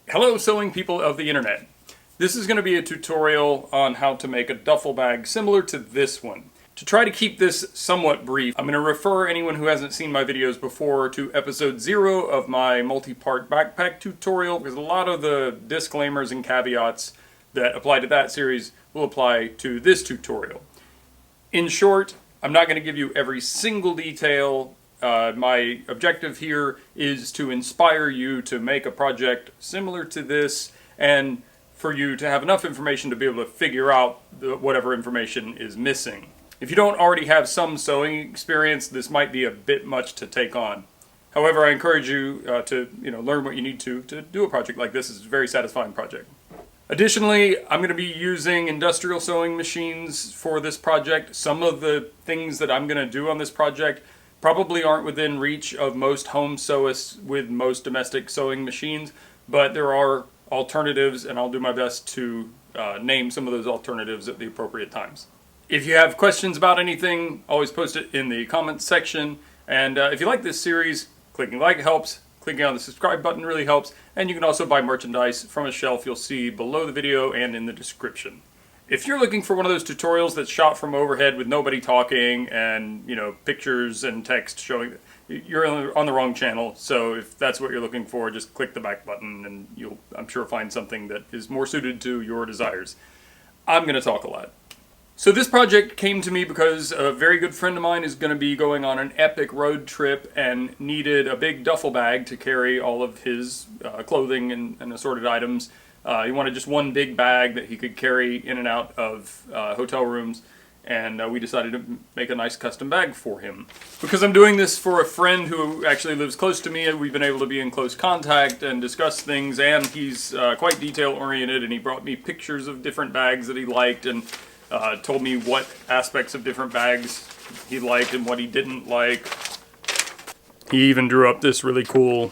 Hello sewing people of the internet. This is going to be a tutorial on how to make a duffel bag similar to this one. To try to keep this somewhat brief, I'm going to refer anyone who hasn't seen my videos before to episode 0 of my multi-part backpack tutorial, because a lot of the disclaimers and caveats that apply to that series will apply to this tutorial. In short, I'm not going to give you every single detail. My objective here is to inspire you to make a project similar to this and for you to have enough information to be able to figure out whatever information is missing. If you don't already have some sewing experience, this might be a bit much to take on. However, I encourage you to learn what you need to do a project like this. It's a very satisfying project. Additionally, I'm going to be using industrial sewing machines for this project. Some of the things that I'm going to do on this project probably aren't within reach of most home sewists with most domestic sewing machines, but there are alternatives, and I'll do my best to name some of those alternatives at the appropriate times. If you have questions about anything, always post it in the comments section, and if you like this series, clicking like helps, clicking on the subscribe button really helps, and you can also buy merchandise from a shelf you'll see below the video and in the description. If you're looking for one of those tutorials that's shot from overhead with nobody talking and, pictures and text showing, you're on the wrong channel. So if that's what you're looking for, just click the back button and you'll, I'm sure, find something that is more suited to your desires. I'm going to talk a lot. So this project came to me because a very good friend of mine is going to be going on an epic road trip and needed a big duffel bag to carry all of his clothing and assorted items. He wanted just one big bag that he could carry in and out of hotel rooms, and we decided to make a nice custom bag for him. Because I'm doing this for a friend who actually lives close to me, and we've been able to be in close contact and discuss things, and he's quite detail-oriented, and he brought me pictures of different bags that he liked, and told me what aspects of different bags he liked and what he didn't like. He even drew up this really cool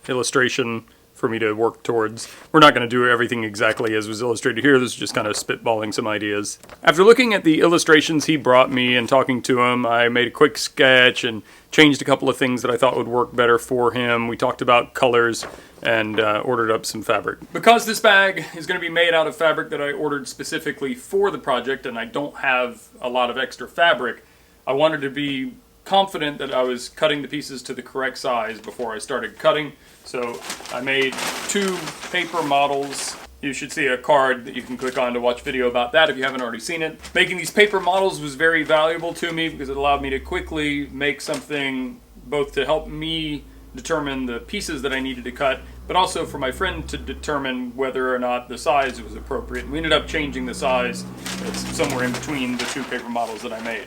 illustration for me to work towards. We're not going to do everything exactly as was illustrated here. This is just kind of spitballing some ideas. After looking at the illustrations he brought me and talking to him, I made a quick sketch and changed a couple of things that I thought would work better for him. We talked about colors and ordered up some fabric. Because this bag is going to be made out of fabric that I ordered specifically for the project and I don't have a lot of extra fabric, I wanted to be confident that I was cutting the pieces to the correct size before I started cutting. So I made 2 paper models. You should see a card that you can click on to watch video about that if you haven't already seen it. Making these paper models was very valuable to me because it allowed me to quickly make something both to help me determine the pieces that I needed to cut, but also for my friend to determine whether or not the size was appropriate. We ended up changing the size. It's somewhere in between the 2 paper models that I made.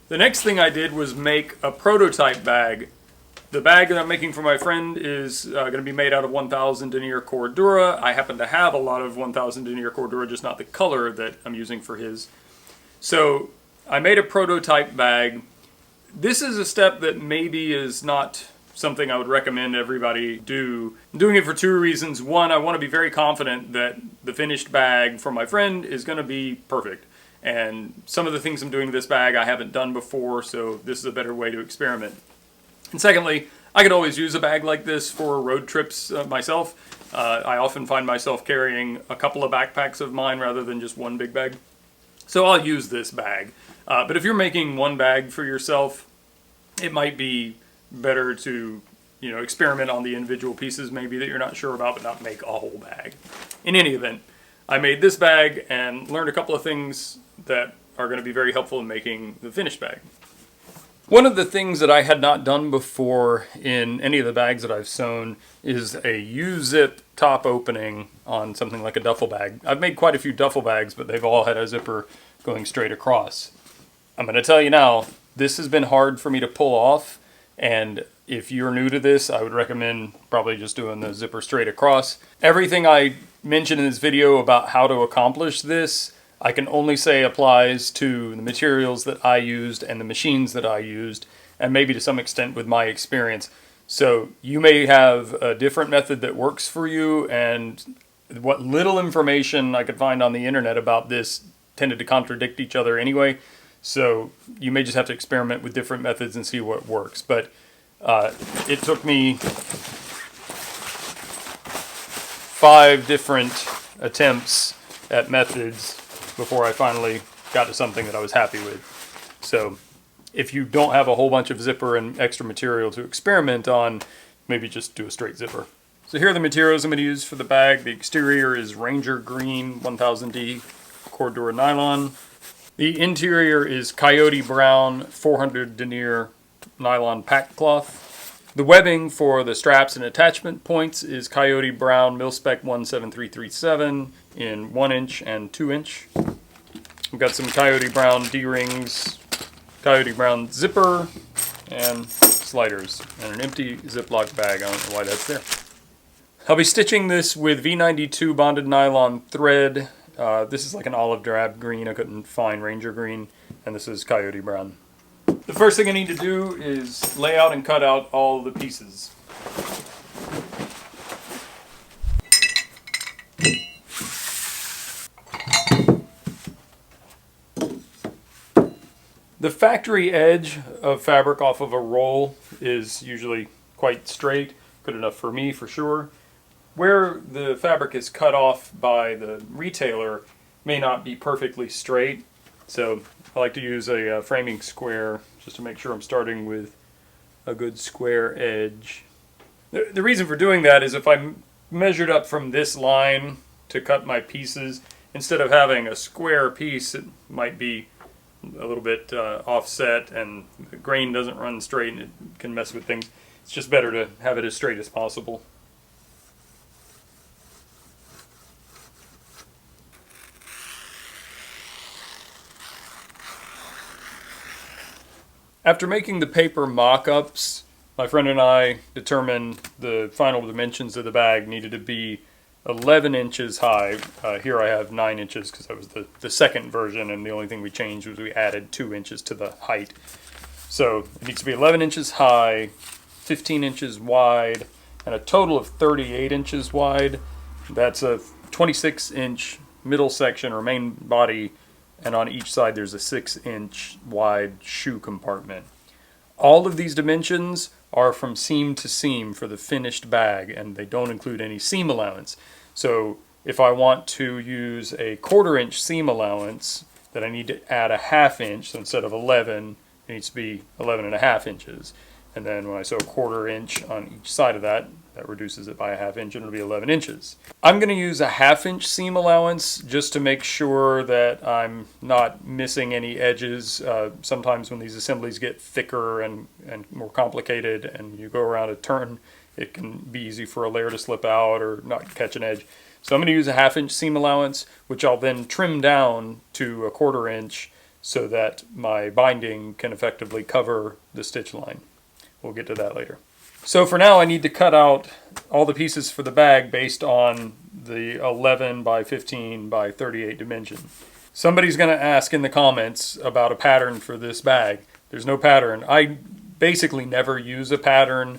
The next thing I did was make a prototype bag. The bag that I'm making for my friend is going to be made out of 1000 denier cordura. I happen to have a lot of 1000 denier cordura, just not the color that I'm using for his. So I made a prototype bag. This is a step that maybe is not something I would recommend everybody do. I'm doing it for 2 reasons. One, I want to be very confident that the finished bag for my friend is going to be perfect. And some of the things I'm doing to this bag I haven't done before, so this is a better way to experiment. And secondly, I could always use a bag like this for road trips myself. I often find myself carrying a couple of backpacks of mine rather than just one big bag. So I'll use this bag. But if you're making one bag for yourself, it might be better to experiment on the individual pieces maybe that you're not sure about, but not make a whole bag. In any event, I made this bag and learned a couple of things that are going to be very helpful in making the finished bag. One of the things that I had not done before in any of the bags that I've sewn is a U-zip top opening on something like a duffel bag. I've made quite a few duffel bags, but they've all had a zipper going straight across. I'm going to tell you now, this has been hard for me to pull off, and if you're new to this, I would recommend probably just doing the zipper straight across. Everything I mentioned in this video about how to accomplish this, I can only say applies to the materials that I used and the machines that I used, and maybe to some extent with my experience. So you may have a different method that works for you, and what little information I could find on the internet about this tended to contradict each other anyway. So you may just have to experiment with different methods and see what works. But it took me 5 different attempts at methods before I finally got to something that I was happy with. So if you don't have a whole bunch of zipper and extra material to experiment on, maybe just do a straight zipper. So here are the materials I'm going to use for the bag. The exterior is Ranger Green 1000D Cordura nylon. The interior is Coyote Brown 400 denier nylon pack cloth. The webbing for the straps and attachment points is Coyote Brown Mil-Spec 17337 in 1 inch and 2 inch. We've got some Coyote Brown D-rings, Coyote Brown zipper, and sliders, and an empty Ziploc bag. I don't know why that's there. I'll be stitching this with V92 bonded nylon thread. This is like an olive drab green. I couldn't find Ranger Green, and this is Coyote Brown. The first thing I need to do is lay out and cut out all the pieces. The factory edge of fabric off of a roll is usually quite straight, good enough for me for sure. Where the fabric is cut off by the retailer may not be perfectly straight, so I like to use a framing square just to make sure I'm starting with a good square edge. The reason for doing that is if I measured up from this line to cut my pieces, instead of having a square piece, it might be a little bit offset and the grain doesn't run straight and it can mess with things. It's just better to have it as straight as possible. After making the paper mock-ups, my friend and I determined the final dimensions of the bag needed to be 11 inches high. Here I have 9 inches because that was the second version, and the only thing we changed was we added 2 inches to the height. So it needs to be 11 inches high, 15 inches wide, and a total of 38 inches wide. That's a 26-inch middle section or main body, and on each side there's a 6-inch wide shoe compartment. All of these dimensions are from seam to seam for the finished bag, and they don't include any seam allowance. So if I want to use a 1/4 inch seam allowance, then I need to add a 1/2 inch. So instead of 11, it needs to be 11.5 inches. And then when I sew a 1/4 inch on each side of that, that reduces it by a 1/2 inch, and it'll be 11 inches. I'm going to use a 1/2 inch seam allowance just to make sure that I'm not missing any edges. Sometimes when these assemblies get thicker and more complicated and you go around a turn, it can be easy for a layer to slip out or not catch an edge. So I'm going to use a 1/2 inch seam allowance, which I'll then trim down to a 1/4 inch so that my binding can effectively cover the stitch line. We'll get to that later. So for now I need to cut out all the pieces for the bag based on the 11 by 15 by 38 dimension. Somebody's going to ask in the comments about a pattern for this bag. There's no pattern. I basically never use a pattern.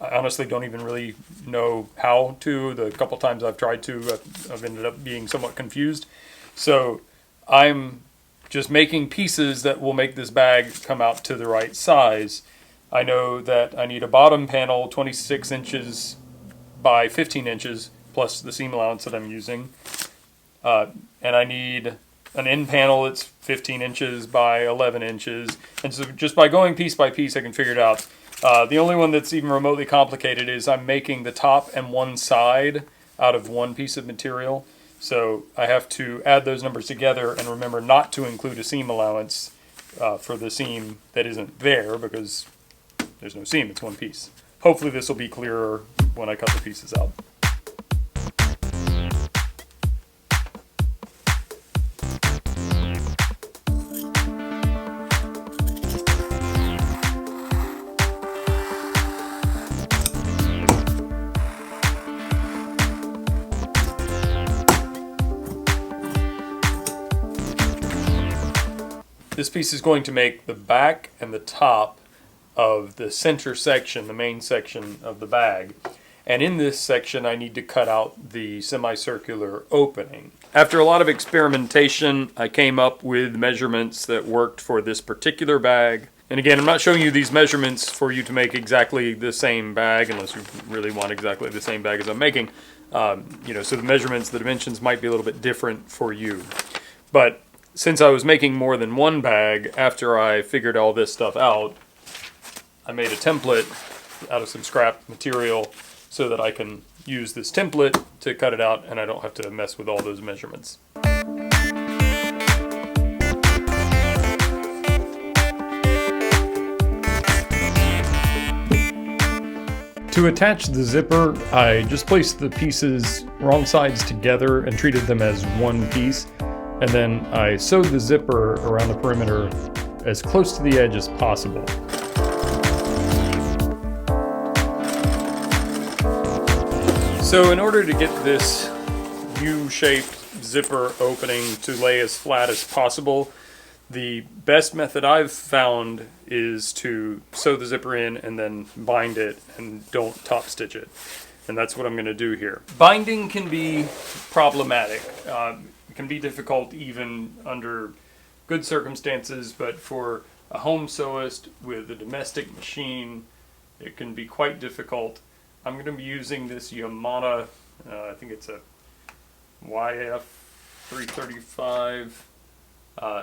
I honestly don't even really know how to. The couple times I've tried to, I've ended up being somewhat confused. So I'm just making pieces that will make this bag come out to the right size. I know that I need a bottom panel 26 inches by 15 inches plus the seam allowance that I'm using. And I need an end panel that's 15 inches by 11 inches. And so just by going piece by piece I can figure it out. The only one that's even remotely complicated is I'm making the top and one side out of one piece of material. So I have to add those numbers together and remember not to include a seam allowance for the seam that isn't there because there's no seam, it's one piece. Hopefully this will be clearer when I cut the pieces out. This piece is going to make the back and the top of the center section, the main section of the bag. And in this section I need to cut out the semicircular opening. After a lot of experimentation, I came up with measurements that worked for this particular bag. And again, I'm not showing you these measurements for you to make exactly the same bag, unless you really want exactly the same bag as I'm making. So the measurements, the dimensions might be a little bit different for you. But since I was making more than one bag, after I figured all this stuff out, I made a template out of some scrap material so that I can use this template to cut it out and I don't have to mess with all those measurements. To attach the zipper, I just placed the pieces wrong sides together and treated them as one piece, and then I sewed the zipper around the perimeter as close to the edge as possible. So in order to get this U-shaped zipper opening to lay as flat as possible, the best method I've found is to sew the zipper in and then bind it and don't top stitch it. And that's what I'm going to do here. Binding can be problematic. It can be difficult even under good circumstances, but for a home sewist with a domestic machine, it can be quite difficult. I'm going to be using this Yamana, I think it's a YF 335.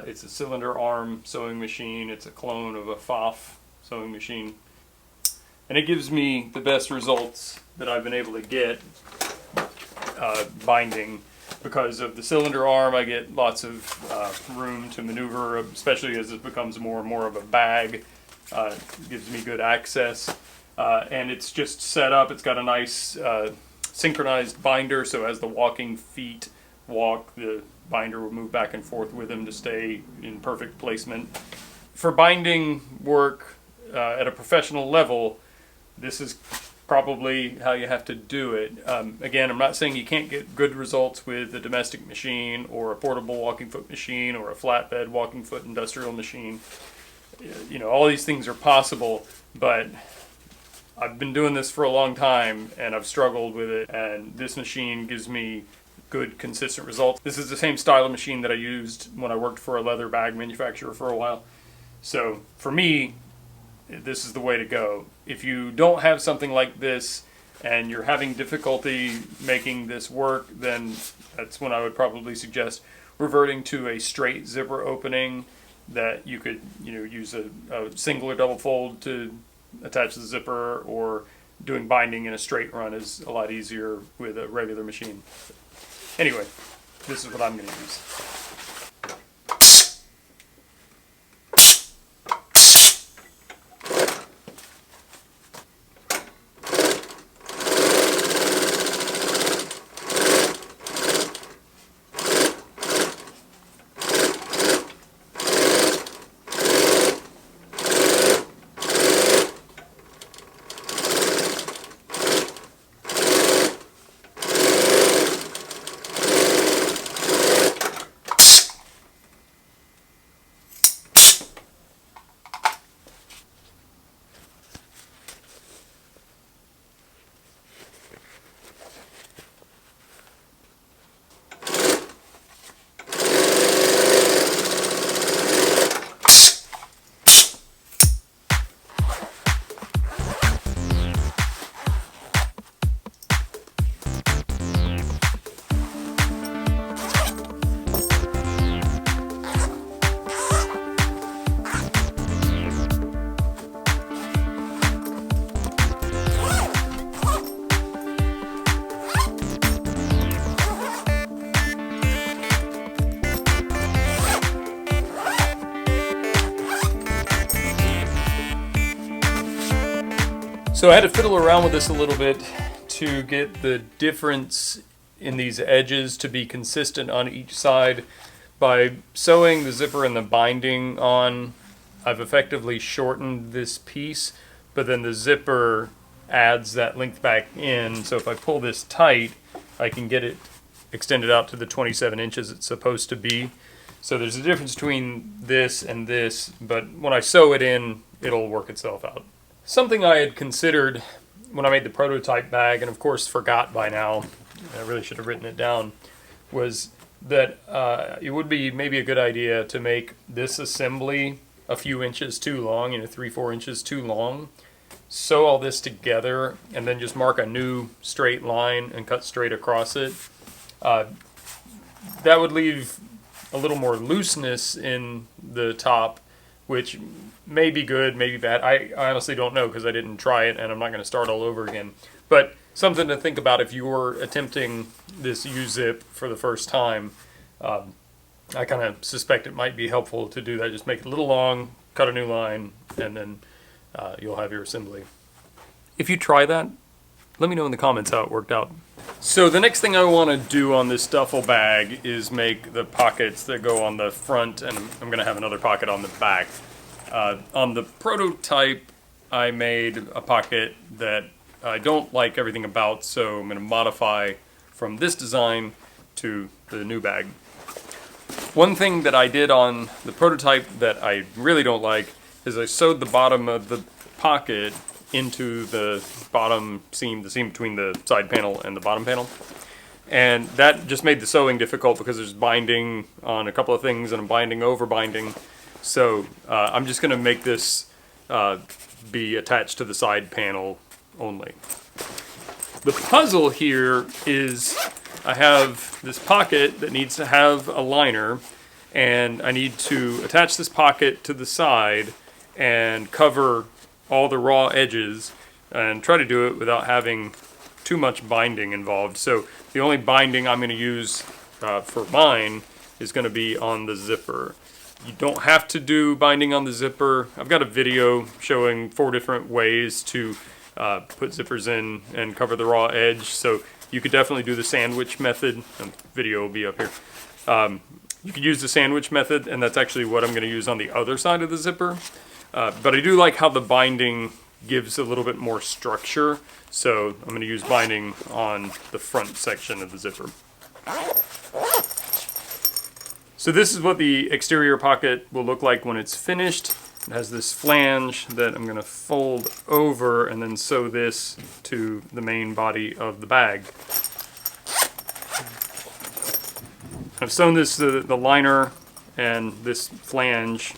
It's a cylinder arm sewing machine. It's a clone of a FOF sewing machine. And it gives me the best results that I've been able to get binding. Because of the cylinder arm, I get lots of room to maneuver, especially as it becomes more and more of a bag. It gives me good access. And it's just set up. It's got a nice synchronized binder, so as the walking feet walk, the binder will move back and forth with them to stay in perfect placement. For binding work at a professional level, this is probably how you have to do it. Again, I'm not saying you can't get good results with a domestic machine or a portable walking foot machine or a flatbed walking foot industrial machine. All these things are possible, but I've been doing this for a long time and I've struggled with it, and this machine gives me good, consistent results. This is the same style of machine that I used when I worked for a leather bag manufacturer for a while. So for me, this is the way to go. If you don't have something like this and you're having difficulty making this work, then that's when I would probably suggest reverting to a straight zipper opening that you could use a single or double fold to attach the zipper, or doing binding in a straight run is a lot easier with a regular machine. Anyway, this is what I'm going to use. So I had to fiddle around with this a little bit to get the difference in these edges to be consistent on each side. By sewing the zipper and the binding on, I've effectively shortened this piece, but then the zipper adds that length back in. So if I pull this tight, I can get it extended out to the 27 inches it's supposed to be. So there's a difference between this and this, but when I sew it in, it'll work itself out. Something I had considered when I made the prototype bag, and of course forgot by now, I really should have written it down, was that it would be maybe a good idea to make this assembly a few inches too long, 3-4 inches too long, sew all this together and then just mark a new straight line and cut straight across it. That would leave a little more looseness in the top, which may be good, may be bad. I honestly don't know because I didn't try it and I'm not going to start all over again. But something to think about if you're attempting this U-zip for the first time. I kind of suspect it might be helpful to do that. Just make it a little long, cut a new line, and then you'll have your assembly. If you try that, let me know in the comments how it worked out. So the next thing I want to do on this duffel bag is make the pockets that go on the front, and I'm going to have another pocket on the back. On the prototype, I made a pocket that I don't like everything about, so I'm going to modify from this design to the new bag. One thing that I did on the prototype that I really don't like is I sewed the bottom of the pocket into the bottom seam, the seam between the side panel and the bottom panel. And that just made the sewing difficult because there's binding on a couple of things and I'm binding over binding. So I'm just going to make this be attached to the side panel only. The puzzle here is I have this pocket that needs to have a liner, and I need to attach this pocket to the side and cover all the raw edges and try to do it without having too much binding involved. So the only binding I'm going to use for mine is going to be on the zipper. You don't have to do binding on the zipper. I've got a video showing 4 different ways to put zippers in and cover the raw edge, so you could definitely do the sandwich method. The video will be up here. You could use the sandwich method, and that's actually what I'm going to use on the other side of the zipper. But I do like how the binding gives a little bit more structure, so I'm going to use binding on the front section of the zipper. So this is what the exterior pocket will look like when it's finished. It has this flange that I'm going to fold over and then sew this to the main body of the bag. I've sewn this, the liner and this flange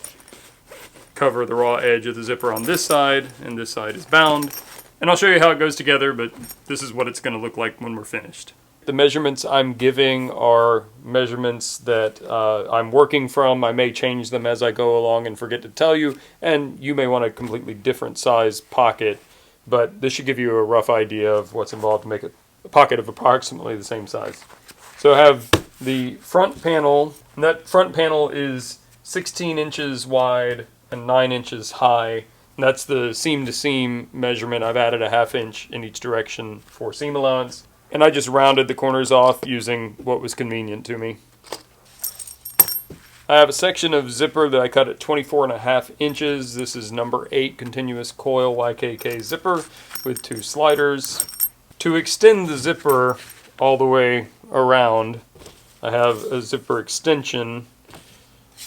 cover the raw edge of the zipper on this side, and this side is bound. And I'll show you how it goes together, but this is what it's going to look like when we're finished. The measurements I'm giving are measurements that I'm working from. I may change them as I go along and forget to tell you, and you may want a completely different size pocket, but this should give you a rough idea of what's involved to make a pocket of approximately the same size. So I have the front panel, and that front panel is 16 inches wide and 9 inches high. And that's the seam to seam measurement. I've added a 1/2 inch in each direction for seam allowance. And I just rounded the corners off using what was convenient to me. I have a section of zipper that I cut at 24.5 inches. This is number 8 continuous coil YKK zipper with 2 sliders. To extend the zipper all the way around, I have a zipper extension,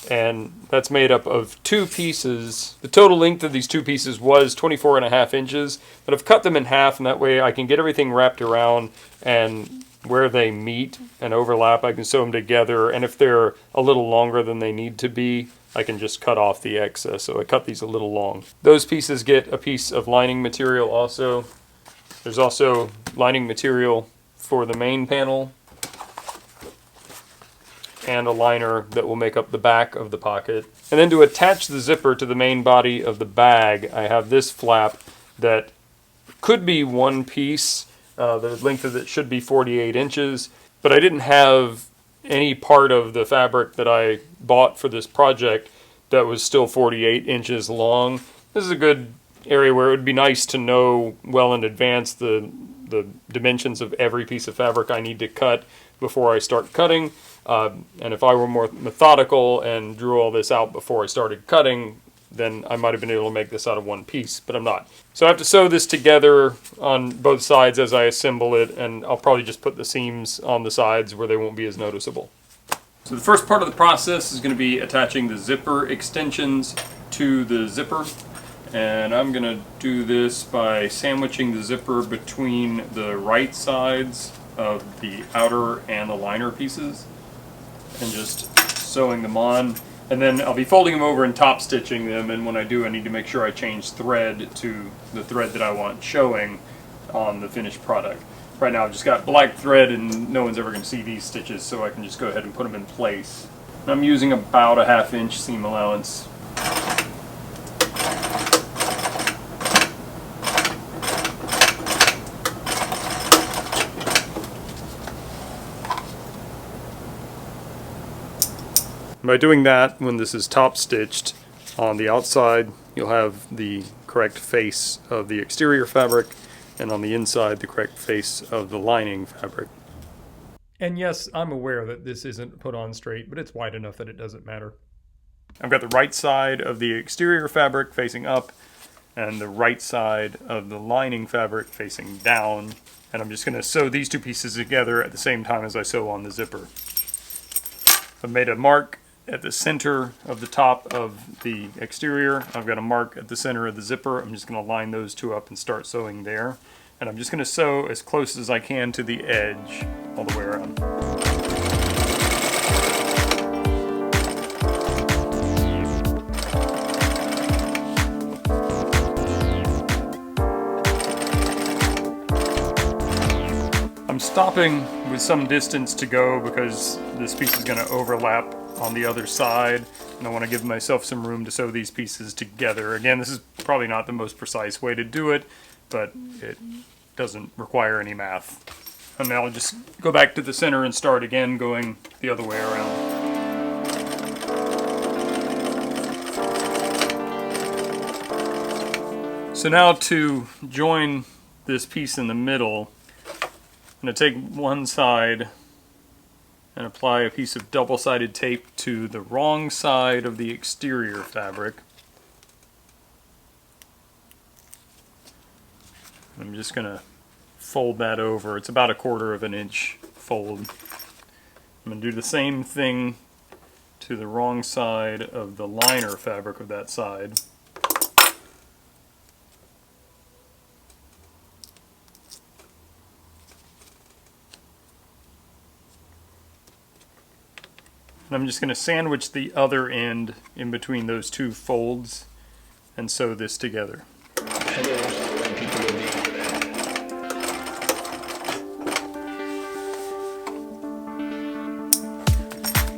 and that's made up of 2 pieces. The total length of these 2 pieces was 24.5 inches, but I've cut them in half, and that way I can get everything wrapped around, and where they meet and overlap, I can sew them together, and if they're a little longer than they need to be, I can just cut off the excess. So I cut these a little long. Those pieces get a piece of lining material also. There's also lining material for the main panel, and a liner that will make up the back of the pocket. And then to attach the zipper to the main body of the bag, I have this flap that could be 1 piece. The length of it should be 48 inches, but I didn't have any part of the fabric that I bought for this project that was still 48 inches long. This is a good area where it would be nice to know well in advance the dimensions of every piece of fabric I need to cut before I start cutting. And if I were more methodical and drew all this out before I started cutting, then I might have been able to make this out of 1 piece, but I'm not. So I have to sew this together on both sides as I assemble it, and I'll probably just put the seams on the sides where they won't be as noticeable. So the first part of the process is going to be attaching the zipper extensions to the zipper. And I'm going to do this by sandwiching the zipper between the right sides of the outer and the liner pieces, and just sewing them on. And then I'll be folding them over and top stitching them, and when I do I need to make sure I change thread to the thread that I want showing on the finished product. Right now I've just got black thread and no one's ever going to see these stitches, so I can just go ahead and put them in place. I'm using about a 1/2 inch seam allowance. By doing that, when this is top stitched, on the outside you'll have the correct face of the exterior fabric, and on the inside the correct face of the lining fabric. And yes, I'm aware that this isn't put on straight, but it's wide enough that it doesn't matter. I've got the right side of the exterior fabric facing up, and the right side of the lining fabric facing down, and I'm just going to sew these two pieces together at the same time as I sew on the zipper. I've made a mark at the center of the top of the exterior. I've got a mark at the center of the zipper. I'm just going to line those two up and start sewing there. And I'm just going to sew as close as I can to the edge all the way around. I'm stopping with some distance to go because this piece is going to overlap on the other side, and I want to give myself some room to sew these pieces together. Again, this is probably not the most precise way to do it, but it doesn't require any math. And now I'll just go back to the center and start again going the other way around. So now to join this piece in the middle, I'm going to take one side and apply a piece of double-sided tape to the wrong side of the exterior fabric. I'm just going to fold that over. It's about 1/4 inch fold. I'm going to do the same thing to the wrong side of the liner fabric of that side. I'm just going to sandwich the other end in between those two folds and sew this together.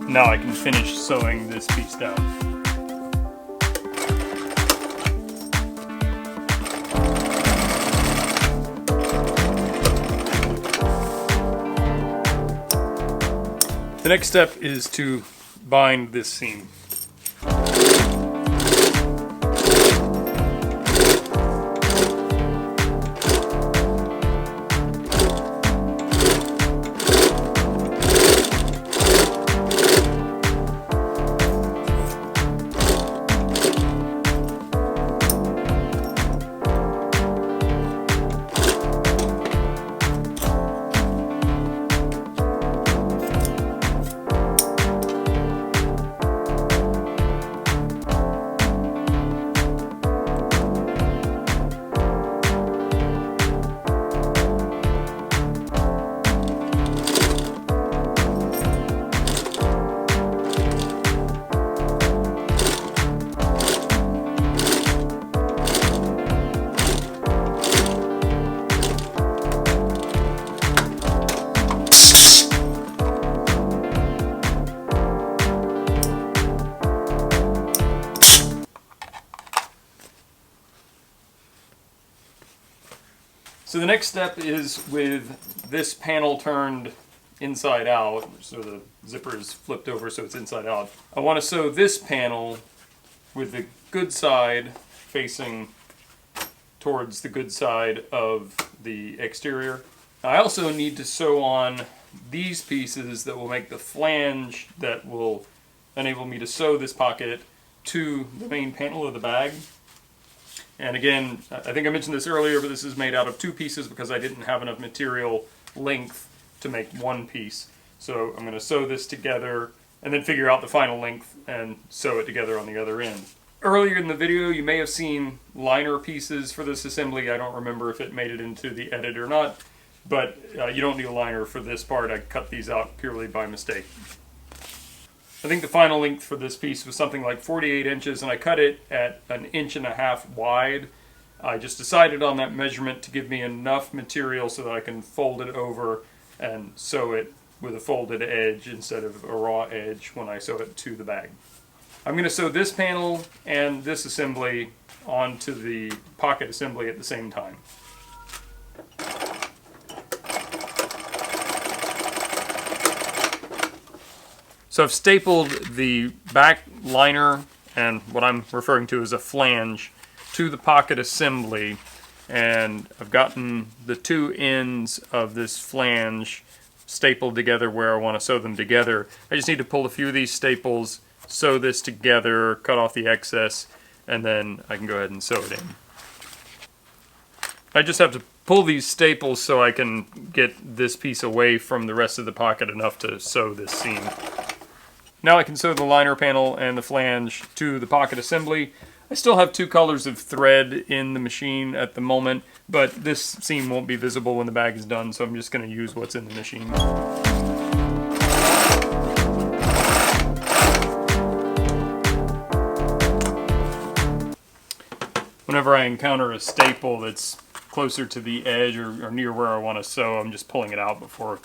Now I can finish sewing this piece down. The next step is to bind this seam. So the next step is with this panel turned inside out, so the zipper is flipped over so it's inside out. I want to sew this panel with the good side facing towards the good side of the exterior. I also need to sew on these pieces that will make the flange that will enable me to sew this pocket to the main panel of the bag. And again, I think I mentioned this earlier, but this is made out of 2 pieces because I didn't have enough material length to make 1 piece. So I'm going to sew this together and then figure out the final length and sew it together on the other end. Earlier in the video, you may have seen liner pieces for this assembly. I don't remember if it made it into the edit or not, but you don't need a liner for this part. I cut these out purely by mistake. I think the final length for this piece was something like 48 inches, and I cut it at 1.5 inches wide. I just decided on that measurement to give me enough material so that I can fold it over and sew it with a folded edge instead of a raw edge when I sew it to the bag. I'm going to sew this panel and this assembly onto the pocket assembly at the same time. So I've stapled the back liner and what I'm referring to as a flange to the pocket assembly, and I've gotten the two ends of this flange stapled together where I want to sew them together. I just need to pull a few of these staples, sew this together, cut off the excess, and then I can go ahead and sew it in. I just have to pull these staples so I can get this piece away from the rest of the pocket enough to sew this seam. Now I can sew the liner panel and the flange to the pocket assembly. I still have two colors of thread in the machine at the moment, but this seam won't be visible when the bag is done, so I'm just going to use what's in the machine. Whenever I encounter a staple that's closer to the edge or near where I want to sew, I'm just pulling it out before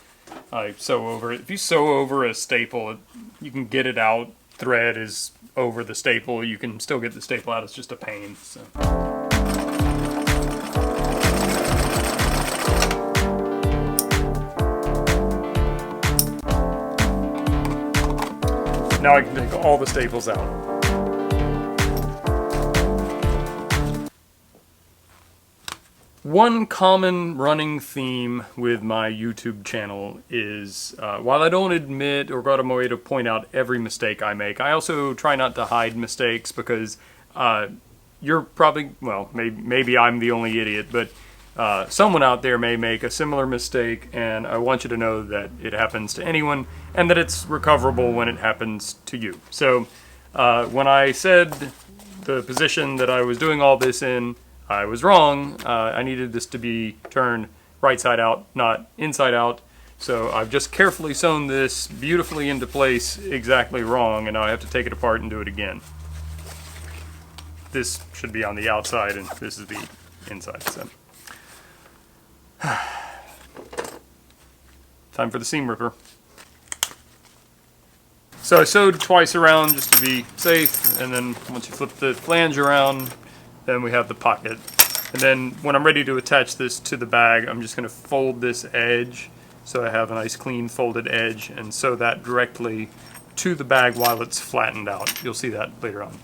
I sew over it. If you sew over a staple, you can get it out. Thread is over the staple. You can still get the staple out. It's just a pain. So. Now I can take all the staples out. One common running theme with my YouTube channel is, while I don't admit or go out of my way to point out every mistake I make, I also try not to hide mistakes because you're probably, well, maybe I'm the only idiot, but someone out there may make a similar mistake, and I want you to know that it happens to anyone and that it's recoverable when it happens to you. So when I said the position that I was doing all this in, I was wrong. I needed this to be turned right side out, not inside out. So I've just carefully sewn this beautifully into place exactly wrong, and now I have to take it apart and do it again. This should be on the outside, and this is the inside. So. Time for the seam ripper. So I sewed twice around just to be safe, and then once you flip the flange around, then we have the pocket. And then when I'm ready to attach this to the bag, I'm just going to fold this edge so I have a nice clean folded edge and sew that directly to the bag while it's flattened out. You'll see that later on.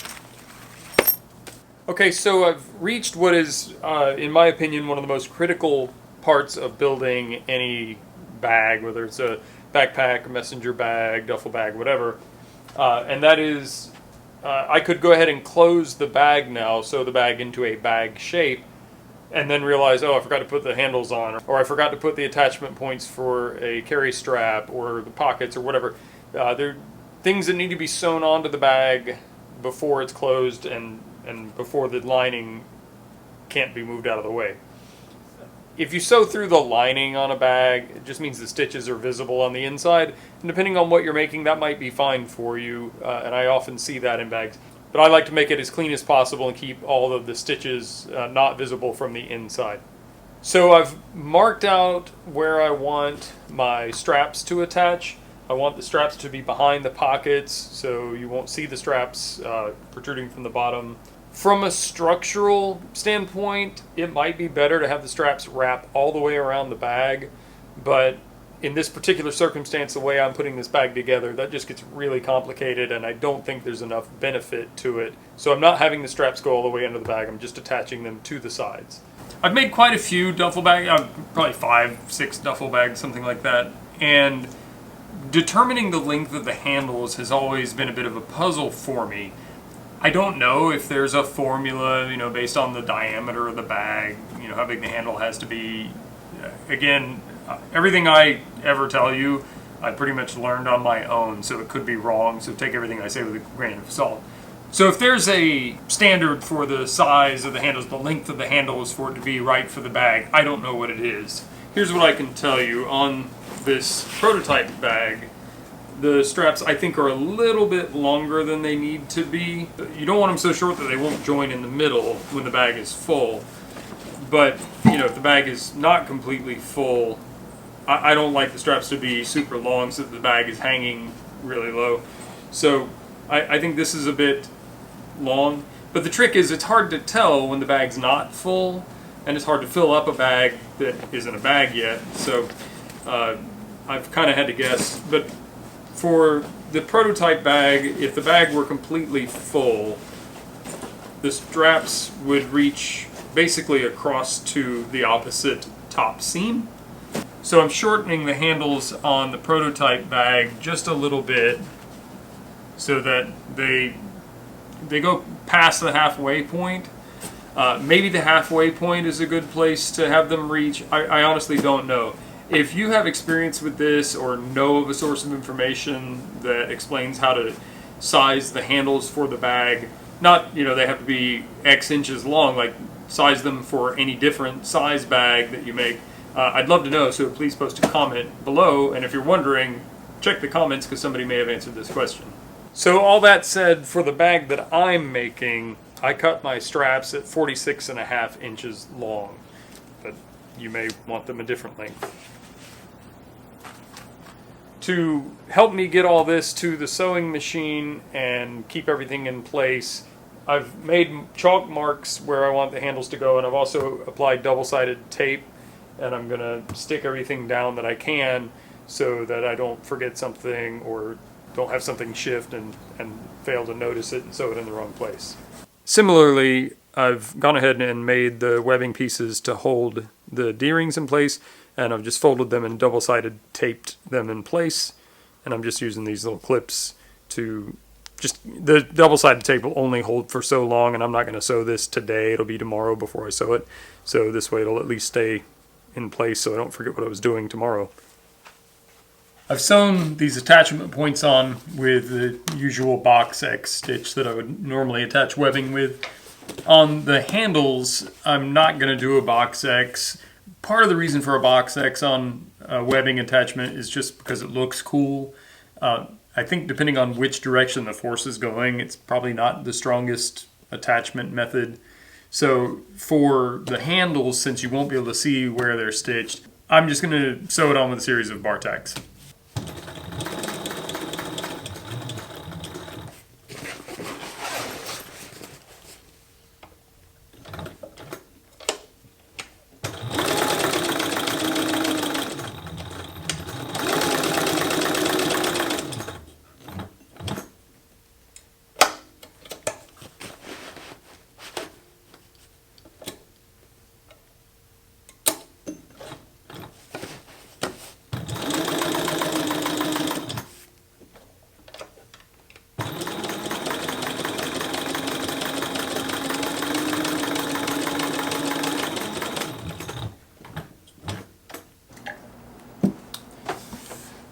Okay, so I've reached what is, in my opinion, one of the most critical parts of building any bag, whether it's a backpack, a messenger bag, duffel bag, whatever, and that is I could go ahead and close the bag now, sew the bag into a bag shape, and then realize, oh, I forgot to put the handles on, or I forgot to put the attachment points for a carry strap, or the pockets, or whatever. There are things that need to be sewn onto the bag before it's closed and before the lining can't be moved out of the way. If you sew through the lining on a bag, it just means the stitches are visible on the inside, and depending on what you're making, that might be fine for you, and I often see that in bags. But I like to make it as clean as possible and keep all of the stitches not visible from the inside. So I've marked out where I want my straps to attach. I want the straps to be behind the pockets, so you won't see the straps protruding from the bottom. From a structural standpoint, it might be better to have the straps wrap all the way around the bag, but in this particular circumstance, the way I'm putting this bag together, that just gets really complicated, and I don't think there's enough benefit to it. So I'm not having the straps go all the way under the bag, I'm just attaching them to the sides. I've made quite a few duffel bags, probably 5, 6 duffel bags, something like that, and determining the length of the handles has always been a bit of a puzzle for me. I don't know if there's a formula, based on the diameter of the bag, how big the handle has to be. Again, everything I ever tell you, I pretty much learned on my own, so it could be wrong, so take everything I say with a grain of salt. So if there's a standard for the size of the handles, the length of the handles for it to be right for the bag, I don't know what it is. Here's what I can tell you. On this prototype bag, The straps, I think, are a little bit longer than they need to be. You don't want them so short that they won't join in the middle when the bag is full. But, you know, if the bag is not completely full, I don't like the straps to be super long so that the bag is hanging really low. So I think this is a bit long. But the trick is it's hard to tell when the bag's not full, and it's hard to fill up a bag that isn't a bag yet. So I've kind of had to guess. But for the prototype bag, if the bag were completely full, the straps would reach basically across to the opposite top seam. So I'm shortening the handles on the prototype bag just a little bit so that they go past the halfway point. Maybe the halfway point is a good place to have them reach. I honestly don't know. If you have experience with this or know of a source of information that explains how to size the handles for the bag, not, you know, they have to be X inches long, like size them for any different size bag that you make, I'd love to know, so please post a comment below, and if you're wondering, check the comments because somebody may have answered this question. So all that said, for the bag that I'm making, I cut my straps at 46.5 inches long, but you may want them a different length. To help me get all this to the sewing machine and keep everything in place, I've made chalk marks where I want the handles to go, and I've also applied double-sided tape, and I'm going to stick everything down that I can so that I don't forget something or don't have something shift and fail to notice it and sew it in the wrong place. Similarly, I've gone ahead and made the webbing pieces to hold the D-rings in place, and I've just folded them and double-sided taped them in place, and I'm just using these little clips to the double-sided tape will only hold for so long, and I'm not going to sew this today. It'll be tomorrow before I sew it, so this way it'll at least stay in place so I don't forget what I was doing tomorrow. I've sewn these attachment points on with the usual box X stitch that I would normally attach webbing with. On the handles, I'm not going to do a box X. Part of the reason for a box X on a webbing attachment is just because it looks cool. I think depending on which direction the force is going, it's probably not the strongest attachment method. So for the handles, since you won't be able to see where they're stitched, I'm just going to sew it on with a series of bar tacks.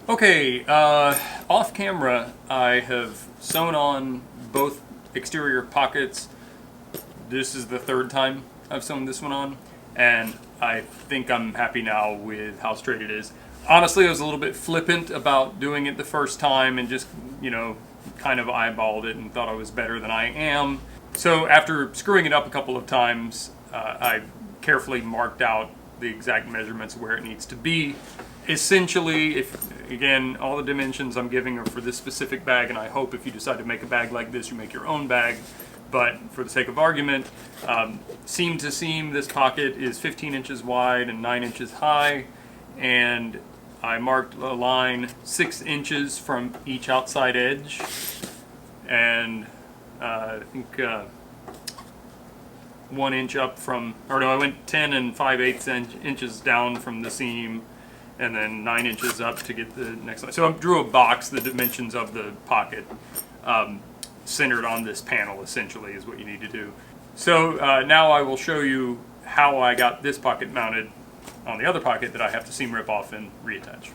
Okay, off camera I have sewn on both exterior pockets. This is the third time I've sewn this one on, and I think I'm happy now with how straight it is. Honestly, I was a little bit flippant about doing it the first time and just, you know, kind of eyeballed it and thought I was better than I am. So after screwing it up a couple of times, I carefully marked out the exact measurements where it needs to be. Essentially, again, all the dimensions I'm giving are for this specific bag, and I hope if you decide to make a bag like this, you make your own bag. But for the sake of argument, seam to seam, this pocket is 15 inches wide and 9 inches high, and I marked a line 6 inches from each outside edge, and I think 1 inch up from, or no, I went 10 and 5/8 inches down from the seam, and then 9 inches up to get the next line. So I drew a box, the dimensions of the pocket, centered on this panel, essentially, is what you need to do. So now I will show you how I got this pocket mounted on the other pocket that I have to seam rip off and reattach.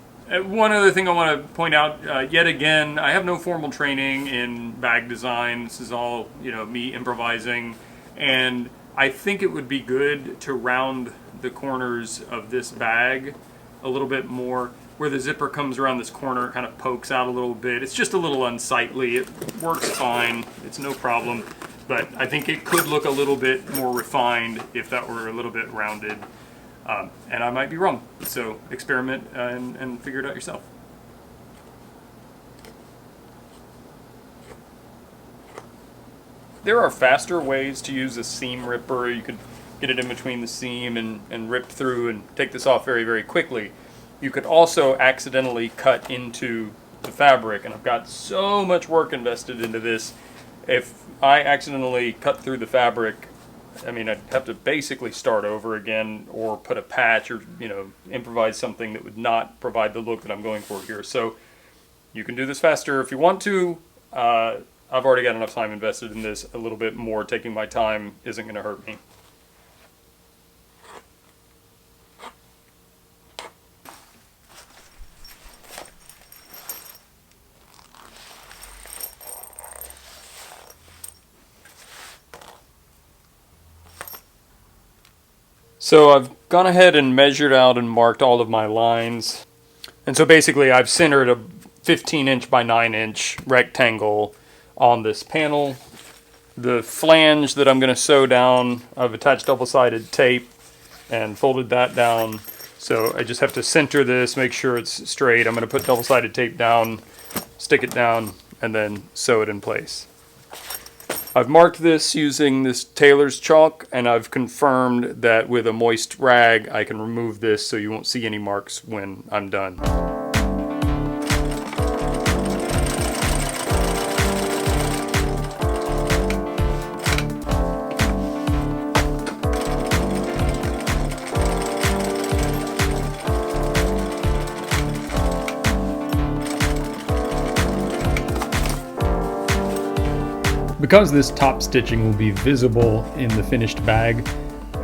One other thing I want to point out, yet again, I have no formal training in bag design. This is all, you know, me improvising, and I think it would be good to round the corners of this bag a little bit more. where the zipper comes around this corner, it kind of pokes out a little bit. It's just a little unsightly. It works fine. It's no problem. But I think it could look a little bit more refined if that were a little bit rounded. And I might be wrong. So experiment and figure it out yourself. There are faster ways to use a seam ripper. You could get it in between the seam and rip through and take this off very, very quickly. You could also accidentally cut into the fabric, and I've got so much work invested into this. If I accidentally cut through the fabric, I mean, I'd have to basically start over again or put a patch or, improvise something that would not provide the look that I'm going for here. So you can do this faster if you want to. I've already got enough time invested in this. A little bit more taking my time isn't going to hurt me. So I've gone ahead and measured out and marked all of my lines. And so basically I've centered a 15-inch by 9-inch rectangle on this panel. The flange that I'm going to sew down, I've attached double-sided tape and folded that down. So I just have to center this, make sure it's straight. I'm going to put double-sided tape down, stick it down, and then sew it in place. I've marked this using this tailor's chalk, and I've confirmed that with a moist rag I can remove this so you won't see any marks when I'm done. Because this top stitching will be visible in the finished bag,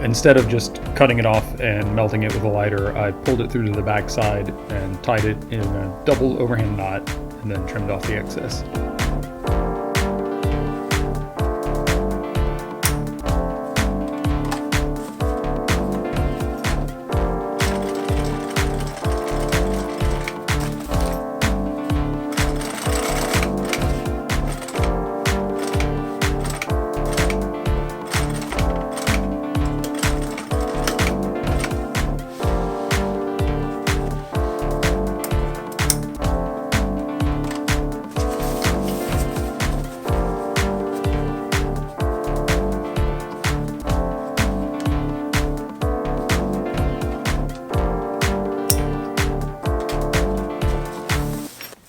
instead of just cutting it off and melting it with a lighter, I pulled it through to the back side and tied it in a double overhand knot and then trimmed off the excess.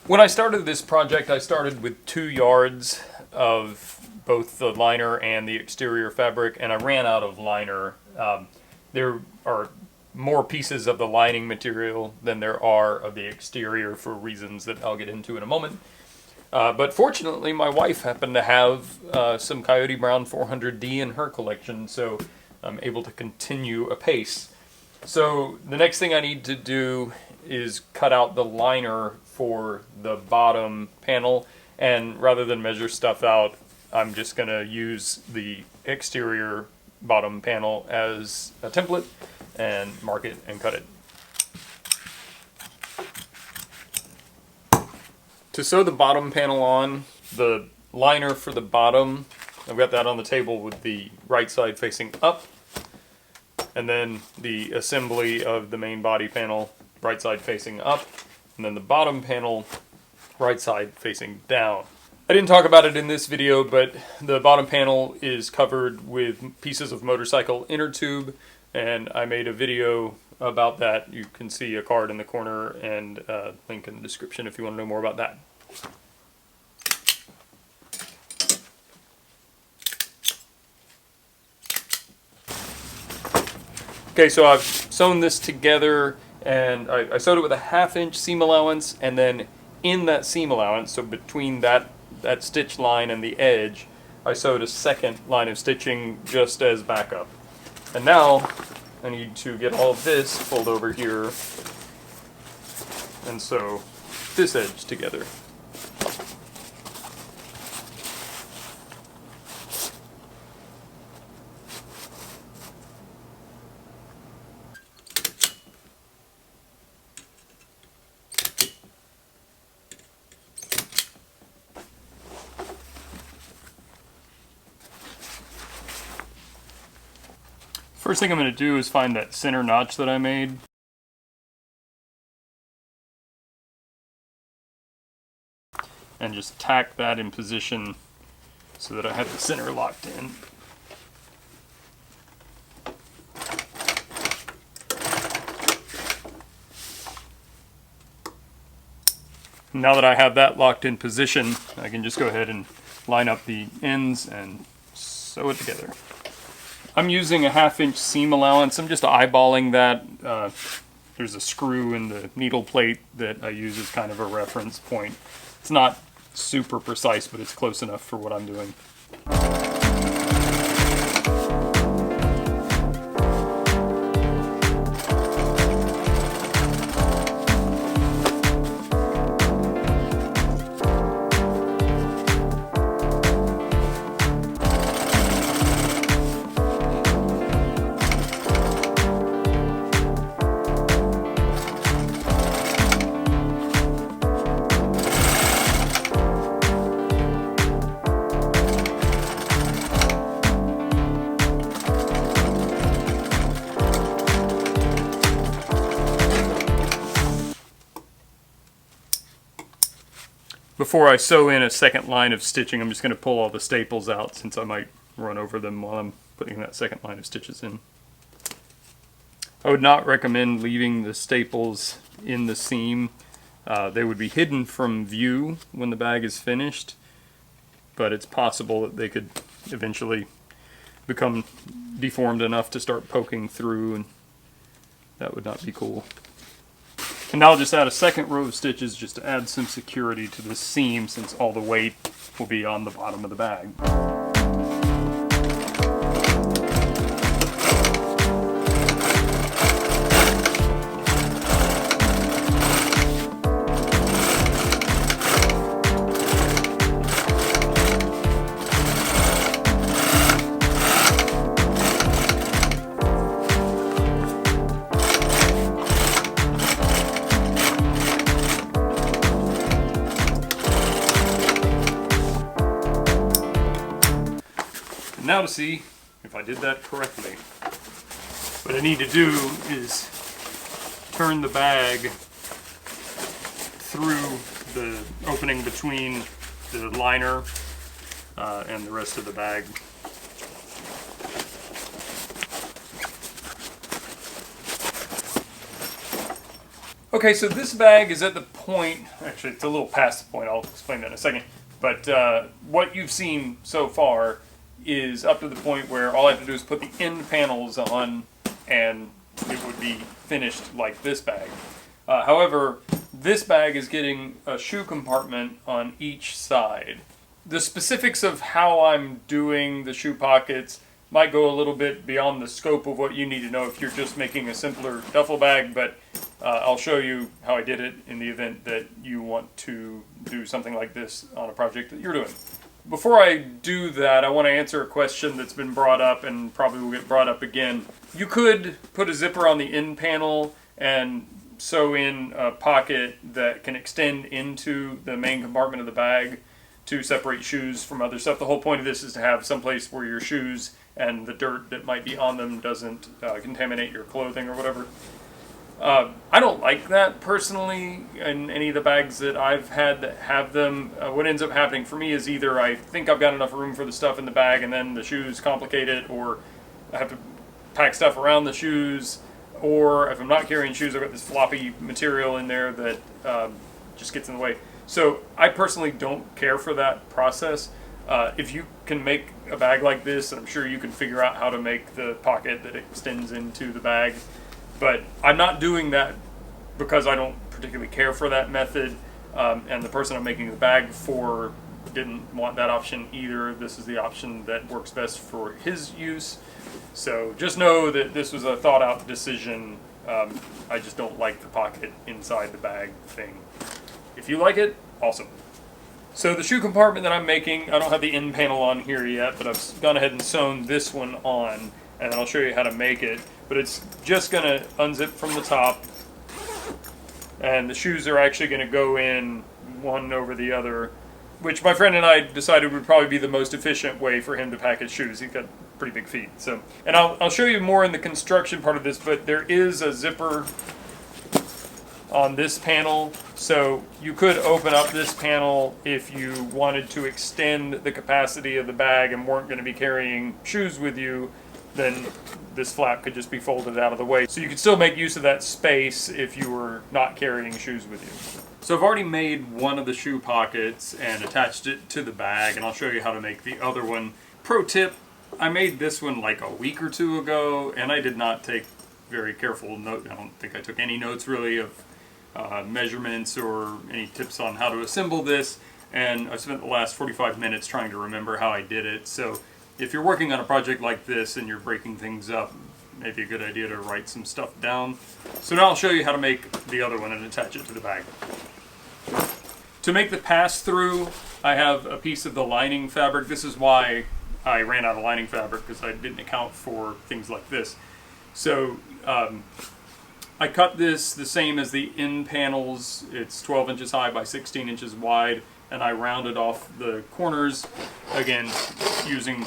When I started this project, I started with 2 yards of both the liner and the exterior fabric, and I ran out of liner. There are more pieces of the lining material than there are of the exterior for reasons that I'll get into in a moment. But fortunately, my wife happened to have some Coyote Brown 400D in her collection, so I'm able to continue apace. So the next thing I need to do is cut out the liner for the bottom panel, and rather than measure stuff out, I'm just going to use the exterior bottom panel as a template and mark it and cut it. To sew the bottom panel on, the liner for the bottom, I've got that on the table with the right side facing up, and then the assembly of the main body panel, right side facing up, and then the bottom panel, right side facing down. I didn't talk about it in this video, but the bottom panel is covered with pieces of motorcycle inner tube, and I made a video about that. You can see a card in the corner and a link in the description if you want to know more about that. Okay, so I've sewn this together, and I sewed it with a 1/2-inch seam allowance, and then in that seam allowance, so between that stitch line and the edge, I sewed a second line of stitching just as backup. And now I need to get all of this pulled over here and sew this edge together. First thing I'm going to do is find that center notch that I made. And just tack that in position so that I have the center locked in. Now that I have that locked in position, I can just go ahead and line up the ends and sew it together. I'm using a 1/2 inch seam allowance. I'm just eyeballing that. There's a screw in the needle plate that I use as kind of a reference point. It's not super precise, but it's close enough for what I'm doing. Before I sew in a second line of stitching, I'm just going to pull all the staples out since I might run over them while I'm putting that second line of stitches in. I would not recommend leaving the staples in the seam. They would be hidden from view when the bag is finished, but it's possible that they could eventually become deformed enough to start poking through, and that would not be cool. And now I'll just add a second row of stitches just to add some security to this seam, since all the weight will be on the bottom of the bag. Now to see if I did that correctly. What I need to do is turn the bag through the opening between the liner and the rest of the bag. Okay, so this bag is at the point, actually it's a little past the point, I'll explain that in a second, but what you've seen so far is up to the point where all I have to do is put the end panels on and it would be finished like this bag. However, this bag is getting a shoe compartment on each side. The specifics of how I'm doing the shoe pockets might go a little bit beyond the scope of what you need to know if you're just making a simpler duffel bag, but I'll show you how I did it in the event that you want to do something like this on a project that you're doing. Before I do that, I want to answer a question that's been brought up and probably will get brought up again. You could put a zipper on the end panel and sew in a pocket that can extend into the main compartment of the bag to separate shoes from other stuff. The whole point of this is to have some place where your shoes and the dirt that might be on them doesn't contaminate your clothing or whatever. I don't like that personally in any of the bags that I've had that have them. What ends up happening for me is either I think I've got enough room for the stuff in the bag and then the shoes complicate it, or I have to pack stuff around the shoes, or if I'm not carrying shoes, I've got this floppy material in there that just gets in the way. So I personally don't care for that process. If you can make a bag like this, and I'm sure you can figure out how to make the pocket that extends into the bag, but I'm not doing that because I don't particularly care for that method, and the person I'm making the bag for didn't want that option either. This is the option that works best for his use. So just know that this was a thought out decision. I just don't like the pocket inside the bag thing. If you like it, awesome. So the shoe compartment that I'm making, I don't have the end panel on here yet, but I've gone ahead and sewn this one on, and I'll show you how to make it. But it's just going to unzip from the top, and the shoes are actually going to go in one over the other, which my friend and I decided would probably be the most efficient way for him to pack his shoes. He's got pretty big feat. So, and I'll show you more in the construction part of this, but there is a zipper on this panel, so you could open up this panel if you wanted to extend the capacity of the bag and weren't going to be carrying shoes with you. Then this flap could just be folded out of the way. So you could still make use of that space if you were not carrying shoes with you. So I've already made one of the shoe pockets and attached it to the bag, and I'll show you how to make the other one. Pro tip, I made this one like a week or two ago, and I did not take very careful note. I don't think I took any notes really of measurements or any tips on how to assemble this, and I spent the last 45 minutes trying to remember how I did it. So if you're working on a project like this and you're breaking things up, maybe a good idea to write some stuff down. So now I'll show you how to make the other one and attach it to the bag. To make the pass-through, I have a piece of the lining fabric. This is why I ran out of lining fabric, because I didn't account for things like this. So I cut this the same as the end panels. It's 12 inches high by 16 inches wide, and I rounded off the corners, again, using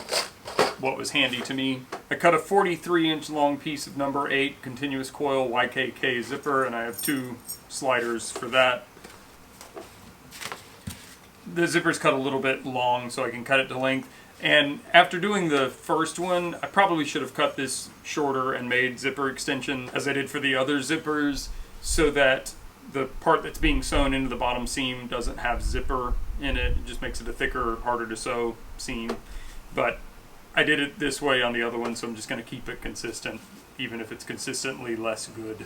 what was handy to me. I cut a 43-inch long piece of number 8 continuous coil YKK zipper, and I have 2 sliders for that. The zipper's cut a little bit long, so I can cut it to length. And after doing the first one, I probably should have cut this shorter and made zipper extension as I did for the other zippers, so that the part that's being sewn into the bottom seam doesn't have zipper in it. It just makes it a thicker, harder to sew seam. But I did it this way on the other one, so I'm just going to keep it consistent, even if it's consistently less good.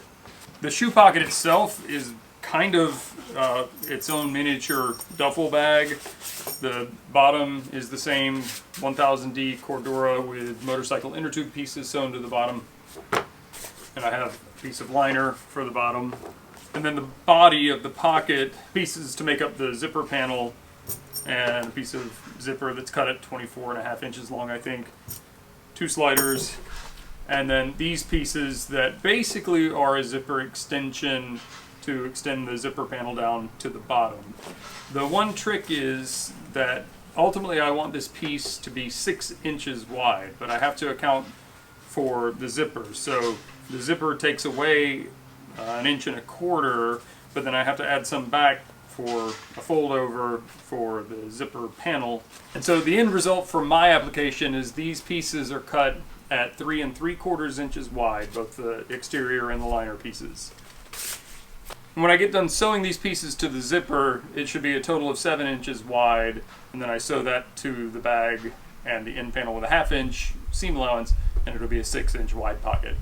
The shoe pocket itself is kind of its own miniature duffel bag. The bottom is the same 1000D Cordura with motorcycle inner tube pieces sewn to the bottom. And I have a piece of liner for the bottom. And then the body of the pocket, pieces to make up the zipper panel, and a piece of zipper that's cut at 24.5 inches long, I think. 2 sliders. And then these pieces that basically are a zipper extension to extend the zipper panel down to the bottom. The one trick is that ultimately I want this piece to be 6 inches wide, but I have to account for the zipper. So the zipper takes away 1.25 inches, but then I have to add some back for a fold over for the zipper panel. And so the end result for my application is these pieces are cut at 3 3/4 inches wide, both the exterior and the liner pieces. When I get done sewing these pieces to the zipper, it should be a total of 7 inches wide, and then I sew that to the bag and the end panel with a 1/2 inch seam allowance, and it'll be a 6-inch wide pocket.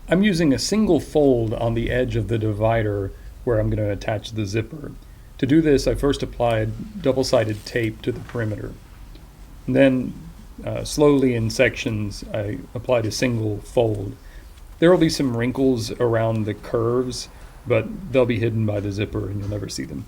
I'm using a single fold on the edge of the divider where I'm going to attach the zipper. To do this, I first applied double-sided tape to the perimeter. And then, slowly in sections, I applied a single fold. There will be some wrinkles around the curves, but they'll be hidden by the zipper and you'll never see them.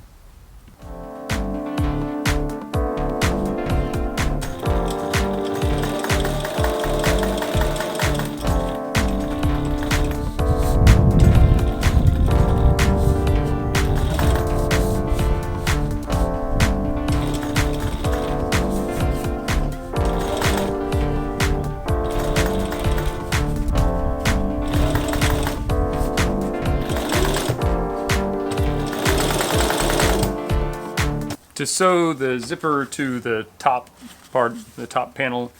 To sew the zipper to the top part, the top panel,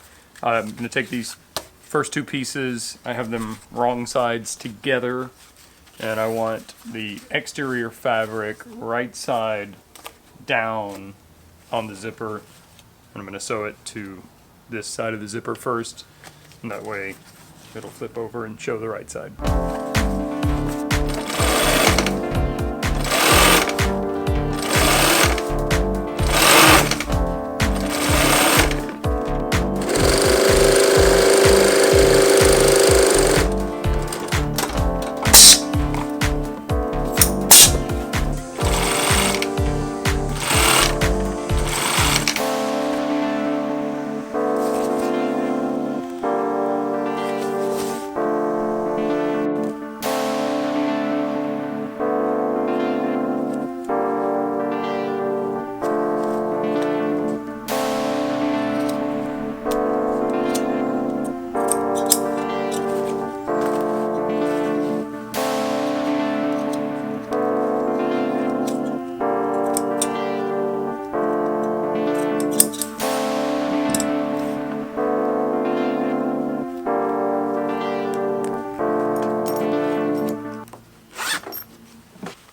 I'm going to take these first 2 pieces, I have them wrong sides together, and I want the exterior fabric right side down on the zipper. And I'm going to sew it to this side of the zipper first, and that way it'll flip over and show the right side.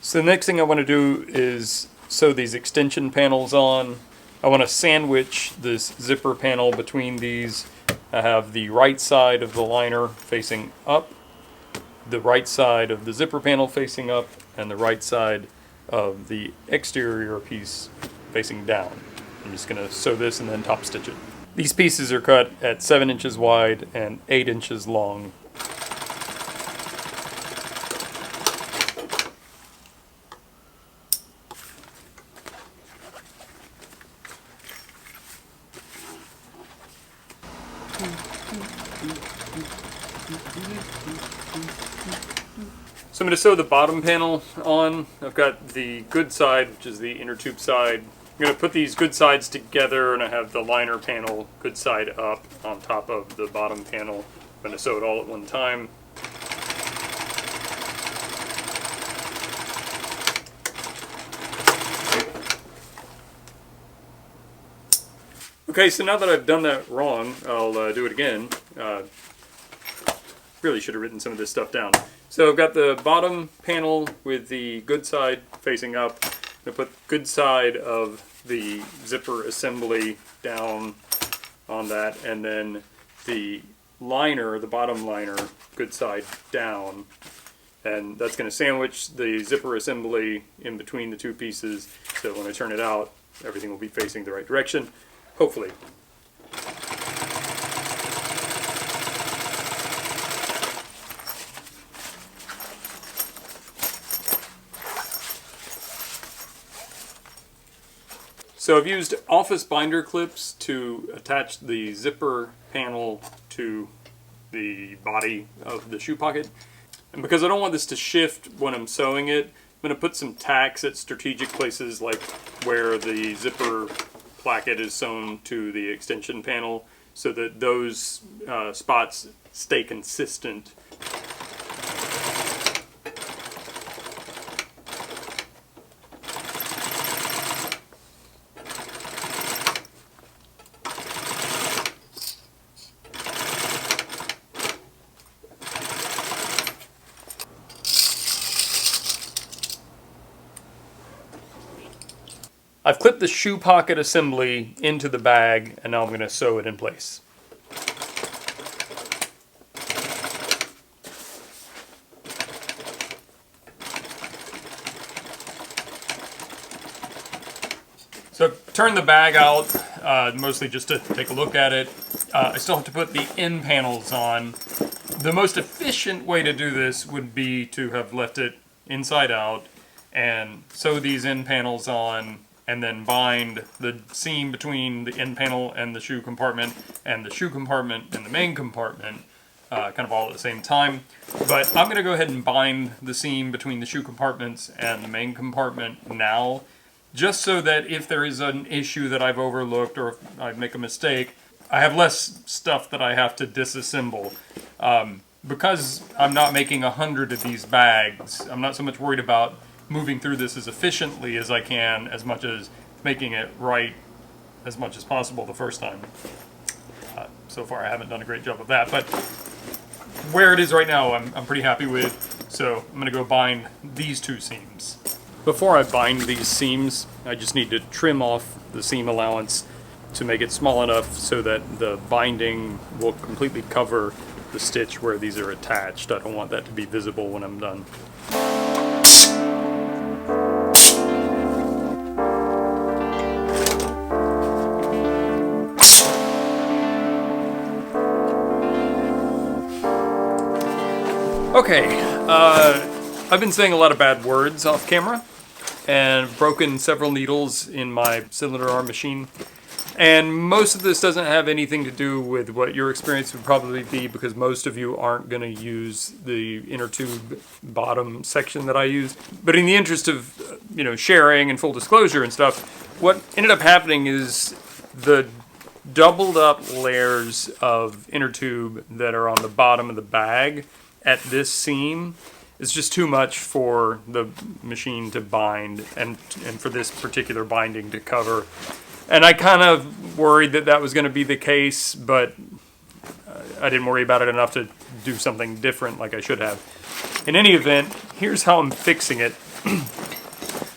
So the next thing I want to do is sew these extension panels on. I want to sandwich this zipper panel between these. I have the right side of the liner facing up, the right side of the zipper panel facing up, and the right side of the exterior piece facing down. I'm just going to sew this and then top stitch it. These pieces are cut at 7 inches wide and 8 inches long. So I'm going to sew the bottom panel on. I've got the good side, which is the inner tube side. I'm going to put these good sides together, and I have the liner panel good side up on top of the bottom panel. I'm going to sew it all at one time. Okay, so now that I've done that wrong, I'll do it again. Really should have written some of this stuff down. So I've got the bottom panel with the good side facing up. I'm going to put good side of the zipper assembly down on that, and then the liner, the bottom liner, good side down. And that's going to sandwich the zipper assembly in between the two pieces, so when I turn it out, everything will be facing the right direction, hopefully. So I've used office binder clips to attach the zipper panel to the body of the shoe pocket. And because I don't want this to shift when I'm sewing it, I'm going to put some tacks at strategic places like where the zipper placket is sewn to the extension panel so that those spots stay consistent. I've clipped the shoe pocket assembly into the bag, and now I'm going to sew it in place. So turn the bag out, mostly just to take a look at it. I still have to put the end panels on. The most efficient way to do this would be to have left it inside out and sew these end panels on, and then bind the seam between the end panel and the shoe compartment and the shoe compartment and the main compartment kind of all at the same time. But I'm going to go ahead and bind the seam between the shoe compartments and the main compartment now, just so that if there is an issue that I've overlooked or if I make a mistake, I have less stuff that I have to disassemble. Because I'm not making 100 of these bags, I'm not so much worried about moving through this as efficiently as I can, as much as making it right as much as possible the first time. So far I haven't done a great job of that, but where it is right now I'm pretty happy with, so I'm going to go bind these two seams. Before I bind these seams, I just need to trim off the seam allowance to make it small enough so that the binding will completely cover the stitch where these are attached. I don't want that to be visible when I'm done. Okay, I've been saying a lot of bad words off camera and broken several needles in my cylinder arm machine. And most of this doesn't have anything to do with what your experience would probably be, because most of you aren't going to use the inner tube bottom section that I use. But in the interest of, sharing and full disclosure and stuff, what ended up happening is the doubled up layers of inner tube that are on the bottom of the bag at this seam is just too much for the machine to bind and for this particular binding to cover. And I kind of worried that that was going to be the case, but I didn't worry about it enough to do something different like I should have. In any event, here's how I'm fixing it.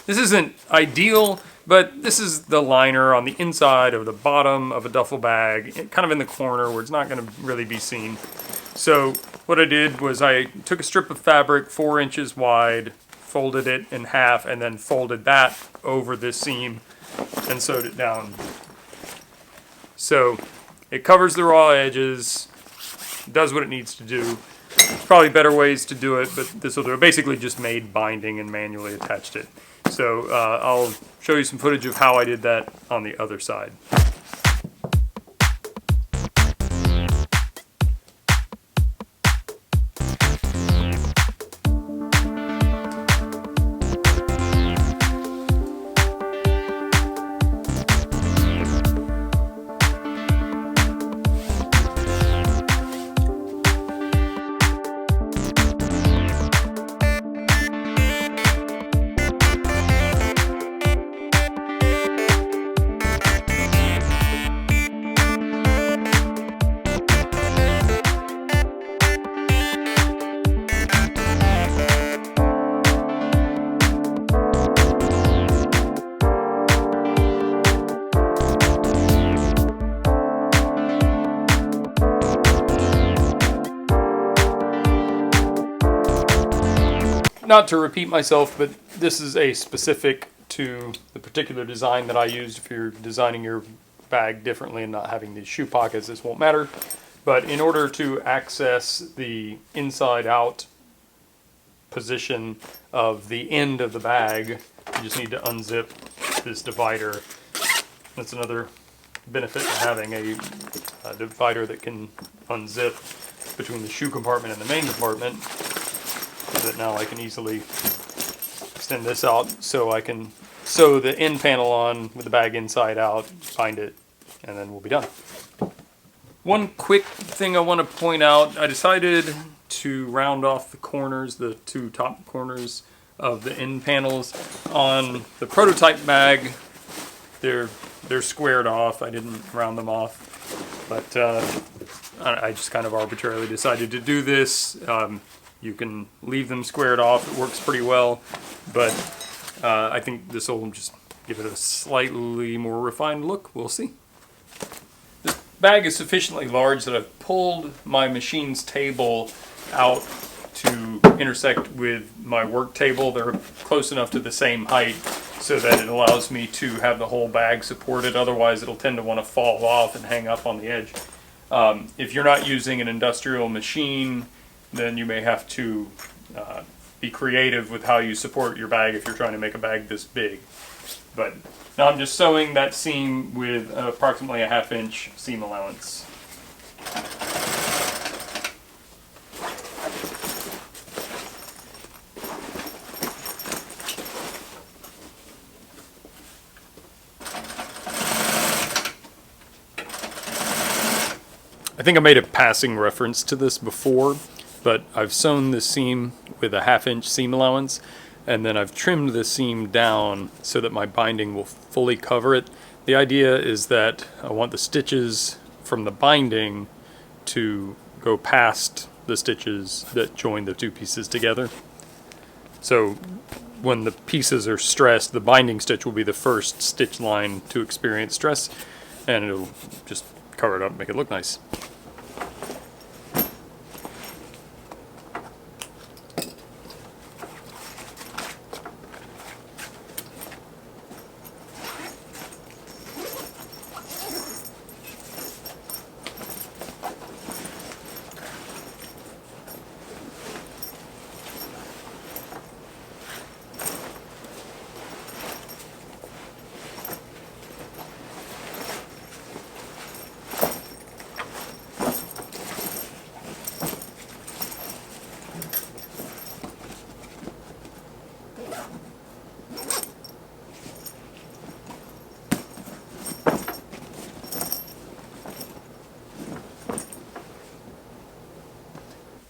This isn't ideal, but this is the liner on the inside of the bottom of a duffel bag, kind of in the corner where it's not going to really be seen. So what I did was I took a strip of fabric 4 inches wide, folded it in half, and then folded that over this seam and sewed it down. So it covers the raw edges, does what it needs to do. There's probably better ways to do it, but this will do it. Basically just made binding and manually attached it. So I'll show you some footage of how I did that on the other side. Not to repeat myself, but this is a specific to the particular design that I used. If you're designing your bag differently and not having these shoe pockets, this won't matter. But in order to access the inside out position of the end of the bag, you just need to unzip this divider. That's another benefit of having a divider that can unzip between the shoe compartment and the main compartment. So that now I can easily extend this out so I can sew the end panel on with the bag inside out, bind it, and then we'll be done. One quick thing I want to point out, I decided to round off the corners, the 2 top corners of the end panels. On the prototype bag, they're squared off. I didn't round them off, but I just kind of arbitrarily decided to do this. You can leave them squared off, it works pretty well, but I think this will just give it a slightly more refined look. We'll see. This bag is sufficiently large that I've pulled my machine's table out to intersect with my work table. They're close enough to the same height so that it allows me to have the whole bag supported. Otherwise it'll tend to want to fall off and hang up on the edge. If you're not using an industrial machine, then you may have to be creative with how you support your bag if you're trying to make a bag this big. But now I'm just sewing that seam with approximately a 1/2 inch seam allowance. I think I made a passing reference to this before, but I've sewn this seam with a 1/2 inch seam allowance, and then I've trimmed the seam down so that my binding will fully cover it. The idea is that I want the stitches from the binding to go past the stitches that join the 2 pieces together. So when the pieces are stressed, the binding stitch will be the first stitch line to experience stress, and it'll just cover it up and make it look nice.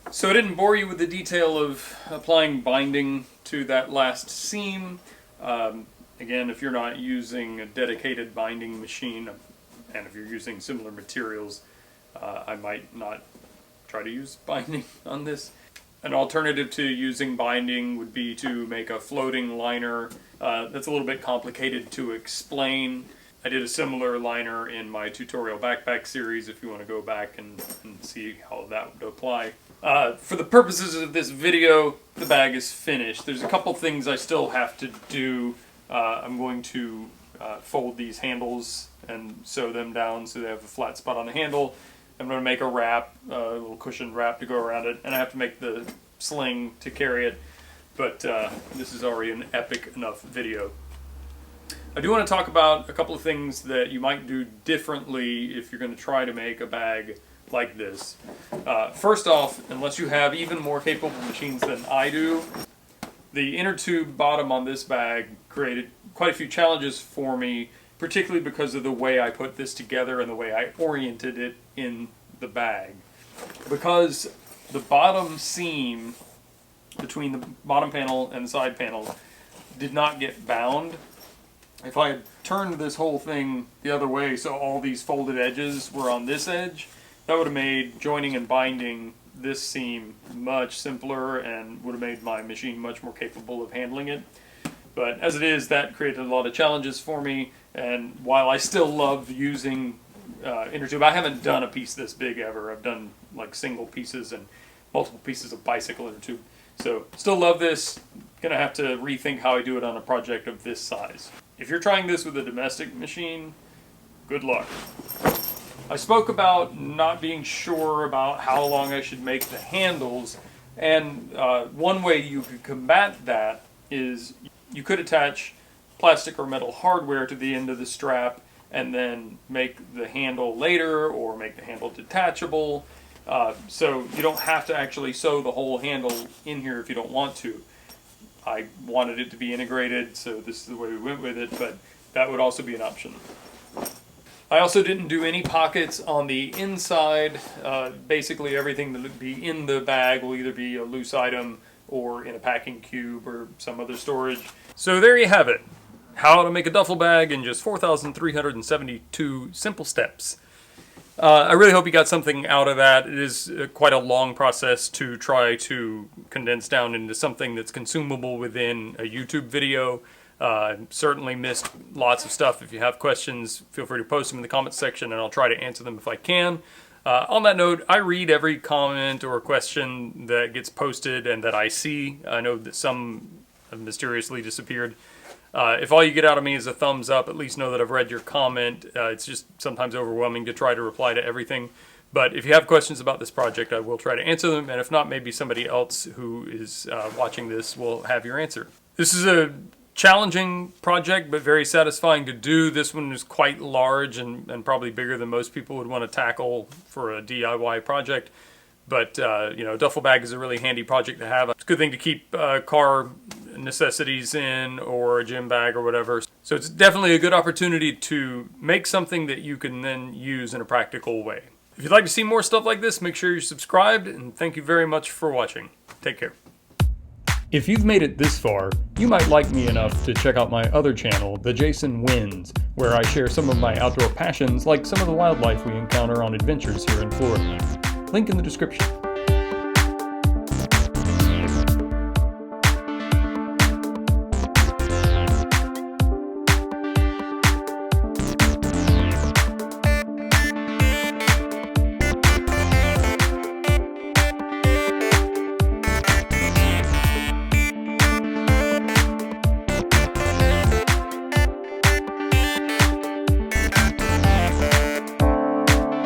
So I didn't bore you with the detail of applying binding to that last seam. Again, if you're not using a dedicated binding machine, and if you're using similar materials, I might not try to use binding on this. An alternative to using binding would be to make a floating liner. That's a little bit complicated to explain. I did a similar liner in my tutorial backpack series if you want to go back and see how that would apply. For the purposes of this video, the bag is finished. There's a couple things I still have to do. I'm going to fold these handles and sew them down so they have a flat spot on the handle. I'm going to make a wrap, a little cushion wrap to go around it, and I have to make the sling to carry it, but this is already an epic enough video. I do want to talk about a couple of things that you might do differently if you're going to try to make a bag like this. First off, unless you have even more capable machines than I do, the inner tube bottom on this bag created quite a few challenges for me, particularly because of the way I put this together and the way I oriented it in the bag. Because the bottom seam between the bottom panel and the side panel did not get bound. If I had turned this whole thing the other way so all these folded edges were on this edge, that would have made joining and binding this seam much simpler and would have made my machine much more capable of handling it. But as it is, that created a lot of challenges for me, and while I still love using inner tube, I haven't done a piece this big ever. I've done like single pieces and multiple pieces of bicycle inner tube. So still love this. Gonna have to rethink how I do it on a project of this size. If you're trying this with a domestic machine, good luck. I spoke about not being sure about how long I should make the handles, and one way you could combat that is you could attach plastic or metal hardware to the end of the strap and then make the handle later or make the handle detachable, so you don't have to actually sew the whole handle in here if you don't want to. I wanted it to be integrated, so this is the way we went with it, but that would also be an option. I also didn't do any pockets on the inside. Basically everything that would be in the bag will either be a loose item or in a packing cube or some other storage. So there you have it. How to make a duffel bag in just 4,372 simple steps. I really hope you got something out of that. It is quite a long process to try to condense down into something that's consumable within a YouTube video. Certainly missed lots of stuff. If you have questions, feel free to post them in the comments section and I'll try to answer them if I can. On that note, I read every comment or question that gets posted and that I see. I know that some have mysteriously disappeared. If all you get out of me is a thumbs up, at least know that I've read your comment. It's just sometimes overwhelming to try to reply to everything. But if you have questions about this project, I will try to answer them. And if not, maybe somebody else who is watching this will have your answer. This is a challenging project, but very satisfying to do. This one is quite large and probably bigger than most people would want to tackle for a DIY project. But, you know, a duffel bag is a really handy project to have. It's a good thing to keep car necessities in or a gym bag or whatever. So it's definitely a good opportunity to make something that you can then use in a practical way. If you'd like to see more stuff like this, make sure you're subscribed, and thank you very much for watching. Take care. If you've made it this far, you might like me enough to check out my other channel, The Jason Wins, where I share some of my outdoor passions like some of the wildlife we encounter on adventures here in Florida. Link in the description.